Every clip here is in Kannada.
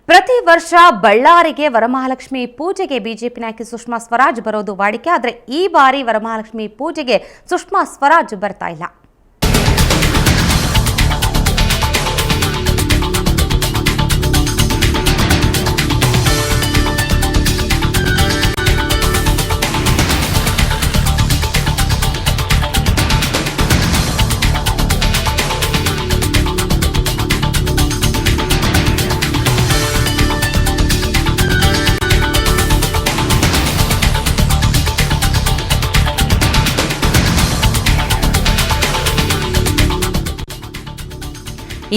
ಪ್ರತಿ ವರ್ಷ ಬಳ್ಳಾರಿಗೆ ವರಮಹಾಲಕ್ಷ್ಮಿ ಪೂಜೆಗೆ ಬಿಜೆಪಿ ನಾಯಕಿ ಸುಷ್ಮಾ ಸ್ವರಾಜ್ ಬರೋದು ವಾಡಿಕೆ. ಆದರೆ ಈ ಬಾರಿ ವರಮಹಾಲಕ್ಷ್ಮಿ ಪೂಜೆಗೆ ಸುಷ್ಮಾ ಸ್ವರಾಜ್ ಬರ್ತಾ ಇಲ್ಲ.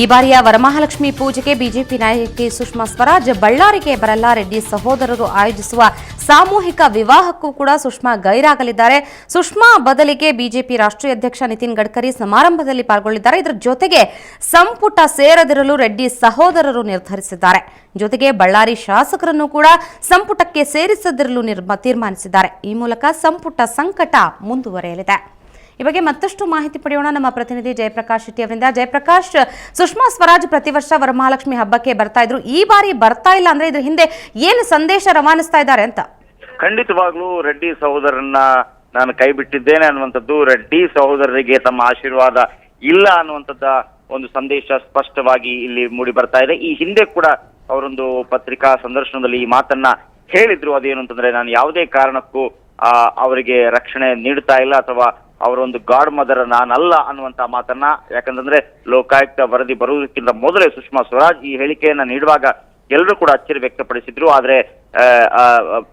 ಈ ಬಾರಿಯ ವರಮಹಾಲಕ್ಷ್ಮಿ ಪೂಜೆಗೆ ಬಿಜೆಪಿ ನಾಯಕಿ ಸುಷ್ಮಾ ಸ್ವರಾಜ್ ಬಳ್ಳಾರಿಗೆ ಬರಲ್ಲ. ರೆಡ್ಡಿ ಸಹೋದರರು ಆಯೋಜಿಸುವ ಸಾಮೂಹಿಕ ವಿವಾಹಕ್ಕೂ ಕೂಡ ಸುಷ್ಮಾ ಗೈರಾಗಲಿದ್ದಾರೆ. ಸುಷ್ಮಾ ಬದಲಿಗೆ ಬಿಜೆಪಿ ರಾಷ್ಟ್ರೀಯ ಅಧ್ಯಕ್ಷ ನಿತಿನ್ ಗಡ್ಕರಿ ಸಮಾರಂಭದಲ್ಲಿ ಪಾಲ್ಗೊಳ್ಳಿದ್ದಾರೆ. ಇದರ ಜೊತೆಗೆ ಸಂಪುಟ ಸೇರದಿರಲು ರೆಡ್ಡಿ ಸಹೋದರರು ನಿರ್ಧರಿಸಿದ್ದಾರೆ. ಜೊತೆಗೆ ಬಳ್ಳಾರಿ ಶಾಸಕರನ್ನು ಕೂಡ ಸಂಪುಟಕ್ಕೆ ಸೇರಿಸದಿರಲು ತೀರ್ಮಾನಿಸಿದ್ದಾರೆ. ಈ ಮೂಲಕ ಸಂಪುಟ ಸಂಕಟ ಮುಂದುವರೆಯಲಿದೆ. ಈ ಬಗ್ಗೆ ಮತ್ತಷ್ಟು ಮಾಹಿತಿ ಪಡೆಯೋಣ ನಮ್ಮ ಪ್ರತಿನಿಧಿ ಜಯಪ್ರಕಾಶ್ ಶೆಟ್ಟಿ ಅವರಿಂದ. ಜಯಪ್ರಕಾಶ್, ಸುಷ್ಮಾ ಸ್ವರಾಜ್ ಪ್ರತಿ ವರ್ಷ ವರಮಹಾಲಕ್ಷ್ಮಿ ಹಬ್ಬಕ್ಕೆ ಬರ್ತಾ ಇದ್ರು, ಈ ಬಾರಿ ಬರ್ತಾ ಇಲ್ಲ ಅಂದ್ರೆ ಇದ್ರ ಹಿಂದೆ ಏನು ಸಂದೇಶ ರವಾನಿಸ್ತಾ ಇದ್ದಾರೆ ಅಂತ? ಖಂಡಿತವಾಗ್ಲೂ ರೆಡ್ಡಿ ಸಹೋದರನ್ನ ನಾನು ಕೈ ಬಿಟ್ಟಿದ್ದೇನೆ ಅನ್ನುವಂಥದ್ದು, ರೆಡ್ಡಿ ಸಹೋದರರಿಗೆ ತಮ್ಮ ಆಶೀರ್ವಾದ ಇಲ್ಲ ಅನ್ನುವಂಥದ್ದ ಒಂದು ಸಂದೇಶ ಸ್ಪಷ್ಟವಾಗಿ ಇಲ್ಲಿ ಮೂಡಿ ಬರ್ತಾ ಇದೆ. ಈ ಹಿಂದೆ ಕೂಡ ಅವರೊಂದು ಪತ್ರಿಕಾ ಸಂದರ್ಶನದಲ್ಲಿ ಈ ಮಾತನ್ನ ಹೇಳಿದ್ರು. ಅದೇನು ಅಂತಂದ್ರೆ, ನಾನು ಯಾವುದೇ ಕಾರಣಕ್ಕೂ ಅವರಿಗೆ ರಕ್ಷಣೆ ನೀಡ್ತಾ ಇಲ್ಲ ಅಥವಾ ಅವರೊಂದು ಗಾಡ್ ಮದರ್ ನಾನಲ್ಲ ಅನ್ನುವಂತ ಮಾತನ್ನ, ಯಾಕಂತಂದ್ರೆ ಲೋಕಾಯುಕ್ತ ವರದಿ ಬರುವುದಕ್ಕಿಂತ ಮೊದಲೇ ಸುಷ್ಮಾ ಸ್ವರಾಜ್ ಈ ಹೇಳಿಕೆಯನ್ನ ನೀಡುವಾಗ ಎಲ್ಲರೂ ಕೂಡ ಅಚ್ಚರಿ ವ್ಯಕ್ತಪಡಿಸಿದ್ರು. ಆದ್ರೆ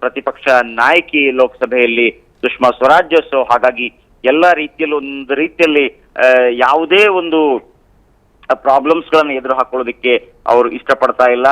ಪ್ರತಿಪಕ್ಷ ನಾಯಕಿ ಲೋಕಸಭೆಯಲ್ಲಿ ಸುಷ್ಮಾ ಸ್ವರಾಜ್, ಸೊ ಹಾಗಾಗಿ ಎಲ್ಲ ರೀತಿಯಲ್ಲೂ ಒಂದು ರೀತಿಯಲ್ಲಿ ಯಾವುದೇ ಒಂದು ಪ್ರಾಬ್ಲಮ್ಸ್ ಗಳನ್ನ ಎದುರು ಹಾಕೊಳ್ಳೋದಕ್ಕೆ ಅವರು ಇಷ್ಟಪಡ್ತಾ ಇಲ್ಲ.